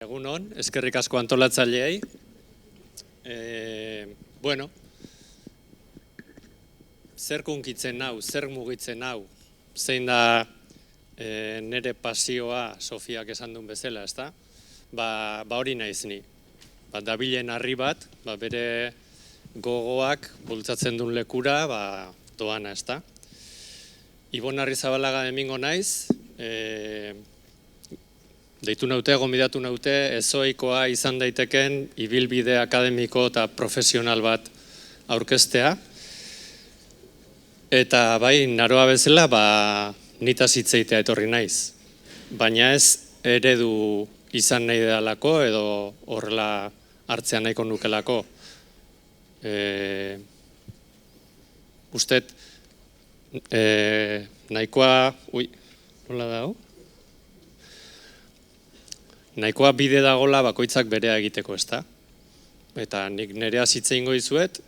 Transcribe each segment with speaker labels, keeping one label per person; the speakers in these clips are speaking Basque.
Speaker 1: Egunon, eskerrik asko antolatzaileei. Bueno, zer kunkitzen hau, zer mugitzen hau, zein da nere pasioa Sofiak esan duen bezala, ezta? Ba hori naiz ni. Dabilen harri bat, bere gogoak bultzatzen duen lekura, doana, ezta? Ibon Arrizabalaga hemengo naiz, deitu naute, gonbidatu naute, ezoikoa izan daiteken ibilbide akademiko eta profesional bat aurkeztea. Eta bai, naroa bezala, nitaz hitzeitea etorri naiz. Baina ez eredu izan nahi delako edo horrela hartzea nahiko nukelako. Ustet, nahikoa, nola da hau? Nahikoa bide dagola bakoitzak berea egiteko, ezta? Eta nik nerea hitze egingo dizuet,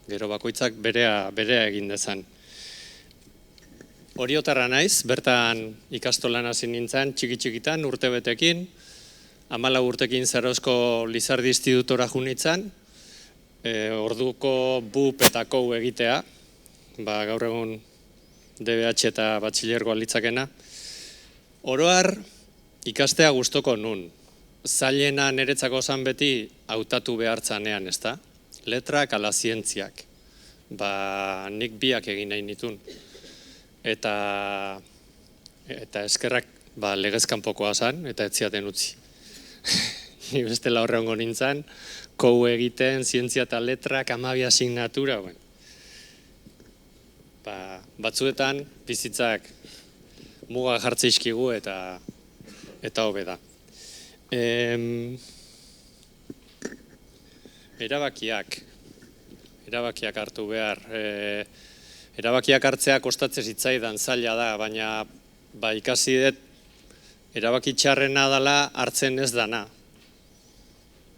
Speaker 1: gero bakoitzak berea egin dezan. Oriotarra naiz, bertan ikastolan hasi nintzen, txiki-txikitan, urtebetekin, 14 urtekin Zarauzko Lizardi Institutora junitzen, orduko BUP eta KOU egitea, gaur egun DBH eta batxilergoa litzakena. Oroar, ikastea gustoko nun. Zailena niretzako zan beti hautatu behartzanean, ezta? Letrak ala zientziak. Nik biak egin nahi nitun. Eta eskerrak legezkanpokoa zan, eta etziaten utzi. Ni bestela horre hongo nintzen, KOU egiten, zientzia eta letrak, 12 asignatura. Batzuetan bizitzak muga jartzeizkigu eta hobe da. Erabakiak hartu behar. Erabakiak hartzea kostatzen zitzaidan zaila da, baina ikasi dut erabaki txarrena dela hartzen ez dana.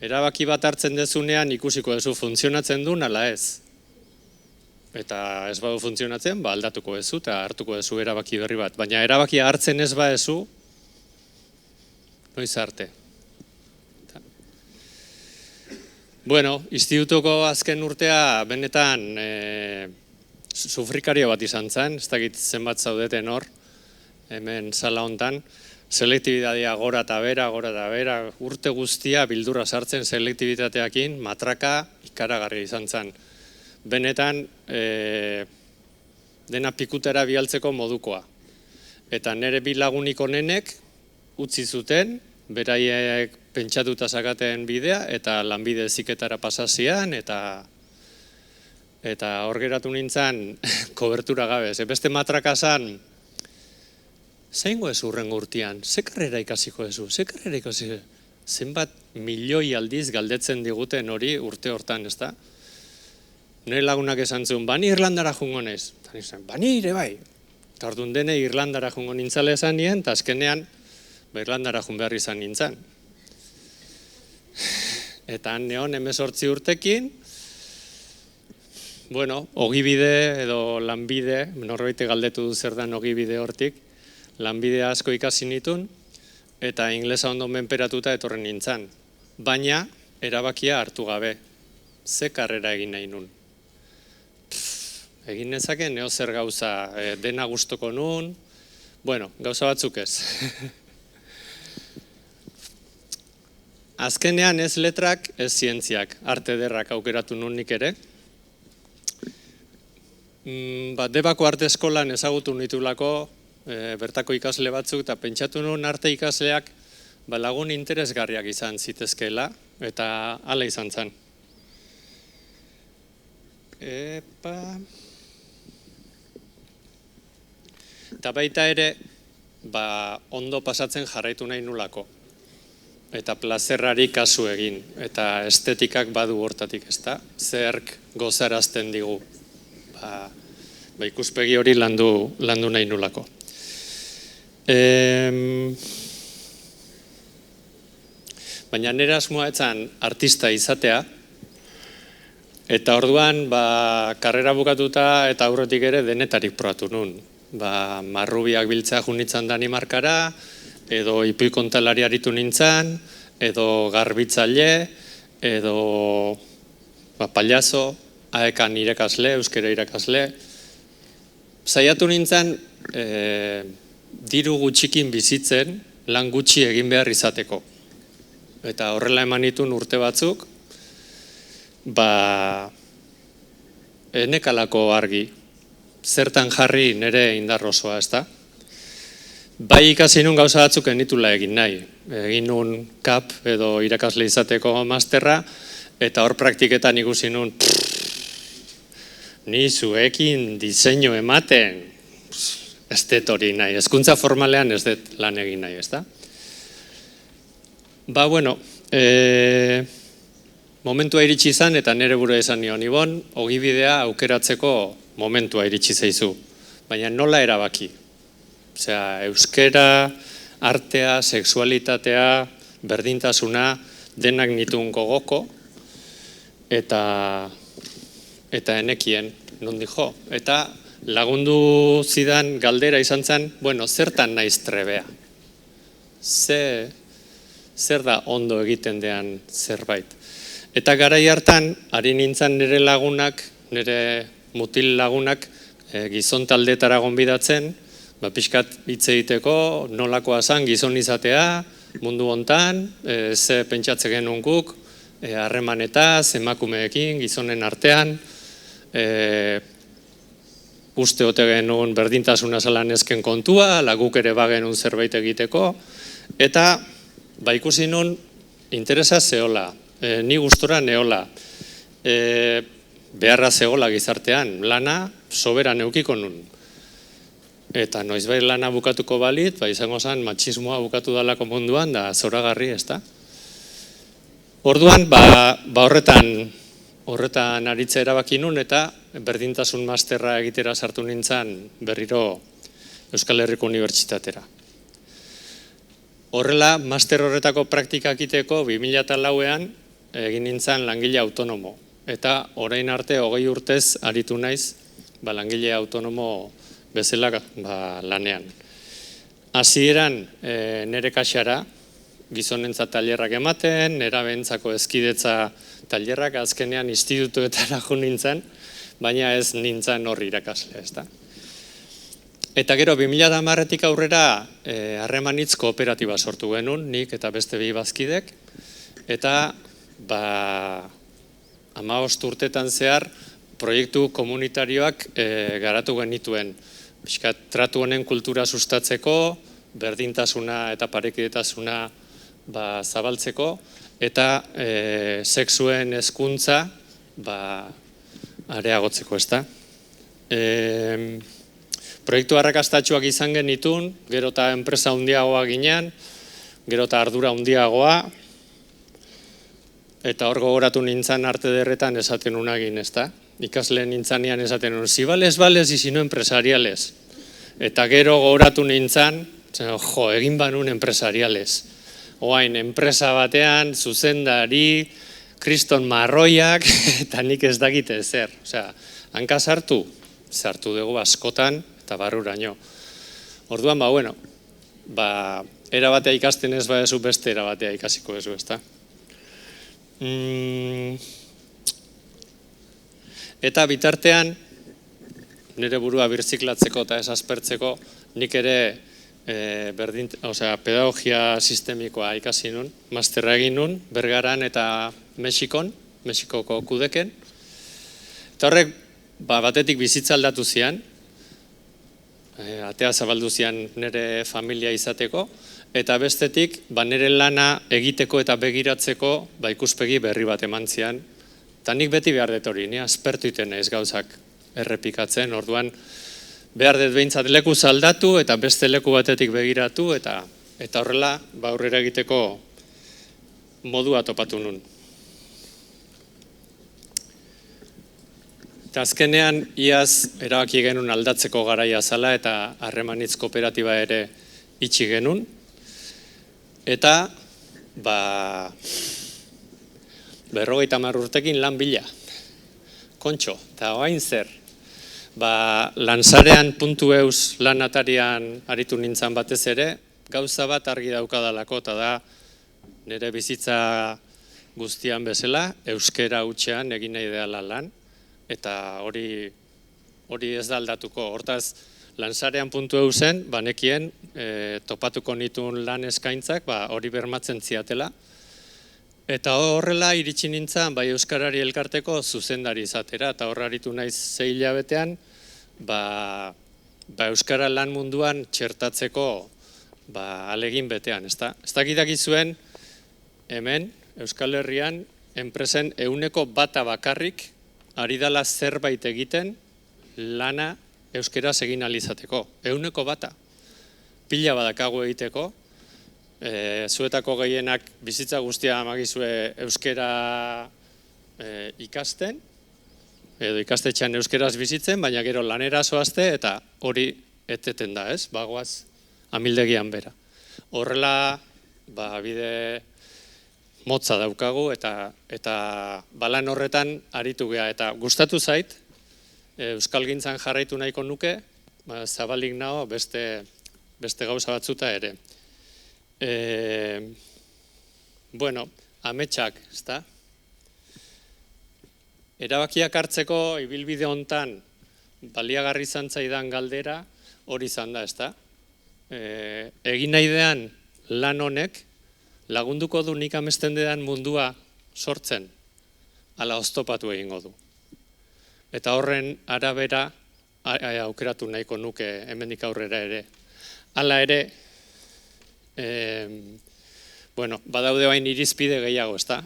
Speaker 1: Erabaki bat hartzen dezunean ikusiko dezu funtzionatzen duen ala ez. Eta ez badu funtzionatzen, aldatuko dezu eta hartuko dezu erabaki berri bat. Baina erabakia hartzen ez badezu, noiz arte. Bueno, institutuko azken urtea benetan sufrikario bat izan zen, ez dakit zenbat zaudeten hor, hemen sala hontan, selektibitatea gora eta bera, urte guztia bildura sartzen selektibitateakin, matraka ikaragarri izan zen. Benetan, dena pikutera bialtzeko modukoa. Eta nire bi lagunik onenek utzi zuten, beraiek pentsatuta zakaten bidea, eta lanbide heziketara pasazian, eta hor geratu nintzen kobertura gabe. Beste matraka zan, zeingo ez urrengo urtean, ze karrera ikasiko ezu, zenbat milioi aldiz galdetzen diguten hori urte hortan, ez da? Nire lagunak esan zuen, bani Irlandara jungo nez. Bani ere bai. Eta orduan dene Irlandara jungo nintzale esan nien, eta azkenean Irlandara jun behar izan nintzen. Eta neon 18 urtekin, ogibide edo lanbide, norbait galdetu du zer dan ogibide hortik, lanbide asko ikasi nitun, eta inglesa ondo menperatuta etorren nintzen. Baina, erabakia hartu gabe. Ze karrera egin nahi nun. Egin nezake, neo zer gauza, dena gustoko nun, gauza batzuk ez. Azkenean ez letrak, ez zientziak, arte ederrak aukeratu nun nik ere. Debako arte eskolan ezagutu nitulako, bertako ikasle batzuk, eta pentsatu nun arte ikasleak lagun interesgarriak izan zitezkeela, eta hala izan zen. Eta baita ere, ondo pasatzen jarraitu nahi nulako. Eta plazerrari kasu egin. Eta estetikak badu hortatik, ezta? Zerk gozarazten digu. Ikuspegi hori landu nahi nulako. Baina nire asmoa etzan artista izatea, eta orduan karrera bukatuta eta aurretik ere denetarik probatu nun. Marrubiak biltzea junitzen Danimarkara, edo ipuikontalari aritu nintzen, edo garbitzaile, edo pailazo, aekan irakasle, euskera irakasle. Saiatu nintzen, diru gutxikin bizitzen, lan gutxi egin behar izateko. Eta horrela eman ditun urte batzuk, enekalako argi, zertan jarri nire indar osoa, ezta? Bai ikasi nun gauza batzuk enitula egin nahi. Egin nun kap edo irakasle izateko masterra, eta hor praktiketan ikusi nun, ni zuekin diseinu ematen, ez dut hori nahi, hezkuntza formalean ez dut lan egin nahi, ezta? Momentua iritsi izan eta nire burua esan nion, Ibon, ogibidea aukeratzeko momentua iritsi zaizu, baina nola erabaki? Osea, euskera, artea, sexualitatea, berdintasuna, denak nituen gogoko, eta enekien, nondik jo. Eta lagundu zidan galdera izan zen, zertan naiz trebea? Zer da ondo egiten dean zerbait? Eta garai hartan, ari nintzen nire lagunak, nire mutil lagunak, gizon taldetara gonbidatzen, pixkat hitz egiteko, nolakoa zen gizon izatea, mundu hontan, ze pentsatze genuen guk, harremanetaz, emakumeekin, gizonen artean, uste ote genuen berdintasuna zela nesken kontua, laguk ere bagenuen zerbait egiteko, eta ikusi nun interesa zehola, ni gustora nehola, beharra zehola gizartean, lana soberan eukiko nun. Eta noizbait lana bukatuko balit, izango zen matxismoa bukatu dalako munduan, da zoragarri, ez da? Orduan, horretan aritza erabaki nun, eta berdintasun masterra egitera sartu nintzen berriro Euskal Herriko Unibertsitatera. Horrela, master horretako praktika egiteko 2004an egin nintzen langile autonomo. Eta orain arte 20 urtez aritu naiz langile autonomo bezala lanean. Hasieran nire kaxara, gizonentzat tailerrak ematen, nerabentzako hezkidetza tailerrak, azkenean institutuetara jo nintzen, baina ez nintzen horri irakasle, ez da. Eta gero, 2010-etik aurrera harremanitz kooperatiba sortu genuen, nik eta beste bi bazkidek, eta 15 urtetan zehar proiektu komunitarioak garatu genituen. Tratu honen kultura sustatzeko, berdintasuna eta parekidetasuna zabaltzeko, eta sexuen hezkuntza areagotzeko, ez da. Proiektu arrakastatsuak izan genitun, gero eta enpresa handiagoa ginen, gero eta ardura handiagoa, eta hor gogoratu nintzen arte derretan esaten unagin, ez da. Ikasle nintzanean esaten un, si bales, y si no empresariales. Eta gero gogoratu nintzen, egin banun empresariales. Oain, enpresa batean, zuzendari, kriston marroiak, eta nik ez dakite zer. Osea, hanka sartu dugu askotan, eta barruraino. Orduan, era batea ikasten ez badezu beste era batea ikasiko ezu, ez da. Eta bitartean, nire burua birziklatzeko eta esaspertzeko, nik ere pedagogia sistemikoa ikasi nun, masterra egin nun, Bergaran eta Mexikoko kudeken. Eta horrek, batetik bizitza aldatu zian, atea zabaldu zian nire familia izateko, eta bestetik, nire lana egiteko eta begiratzeko ikuspegi berri bat eman zian. Eta nik beti behar dut hori, ni aspertu iten naiz gauzak errepikatzen, orduan behar dut behintzat leku zaldatu eta beste leku batetik begiratu, eta horrela aurrera egiteko modua topatu nun. Eta azkenean, iaz erabaki genuen aldatzeko garaia zala eta harremanitz kooperatiba ere itxi genuen. Eta, 50 urtekin lan bila. Kontxo, eta oain zer. Lansarean .eus lan atarian aritu nintzen batez ere, gauza bat argi daukadalako, eta da nire bizitza guztian bezala, euskera hutsean egin nahi dela lan, eta hori ez da aldatuko. Hortaz, lansarean puntu zen, banekien topatuko nituen lan eskaintzak, hori bermatzen ziatela. Eta horrela iritsi nintzen, bai Euskarari Elkarteko zuzendari izatera, eta horra aritu naiz 6 hilabetean, Euskara lan munduan txertatzeko alegin betean, ezta? Ez dakitak zuen, hemen, Euskal Herrian, enpresen 1% bakarrik ari dela zerbait egiten lana euskeraz egin alizateko. 1%. Pila badakago egiteko, zuetako gehienak bizitza guztia magizue euskera ikasten, edo ikastetxean euskeraz bizitzen, baina gero lanera zoazte eta hori eteten da, ez? Bagoaz amildegian bera. Horrela, bide motza daukagu eta balan horretan aritu geha. Eta gustatu zait, euskalgintzan jarraitu nahiko nuke, zabalik nago beste gauza batzuta ere. Bueno, ametsak, ezta? Erabakiak hartzeko ibilbide hontan baliagarri izan zaidan galdera hori izan da, ezta? Egin nahi dean lan honek lagunduko du nik amesten dedan mundua sortzen, ala oztopatu egingo du. Eta horren arabera aukeratu nahiko nuke hemendik aurrera ere. Hala ere, badaude bain irizpide gehiago, ezta?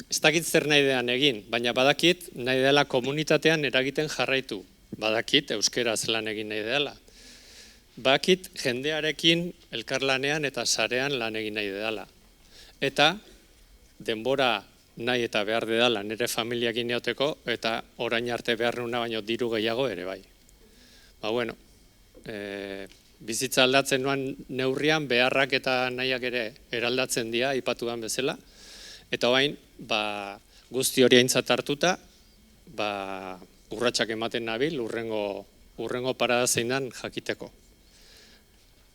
Speaker 1: Ez dakit zer nahi dean egin, baina badakit nahi dela komunitatean eragiten jarraitu. Badakit euskeraz lan egin nahi dela. Badakit jendearekin elkarlanean eta sarean lan egin nahi dela. Eta denbora nahi eta behar dela nire familiakin eoteko eta orain arte behar nuna baino diru gehiago ere bai. Bizitza aldatzen nuan neurrian beharrak eta nahiak ere eraldatzen dira ipatudan bezala. Eta bain, guzti hori aintzat hartuta, urratsak ematen nabil, urrengo parada zein dan jakiteko.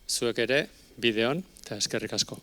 Speaker 1: Zuek ere, bideon, eta eskerrik asko.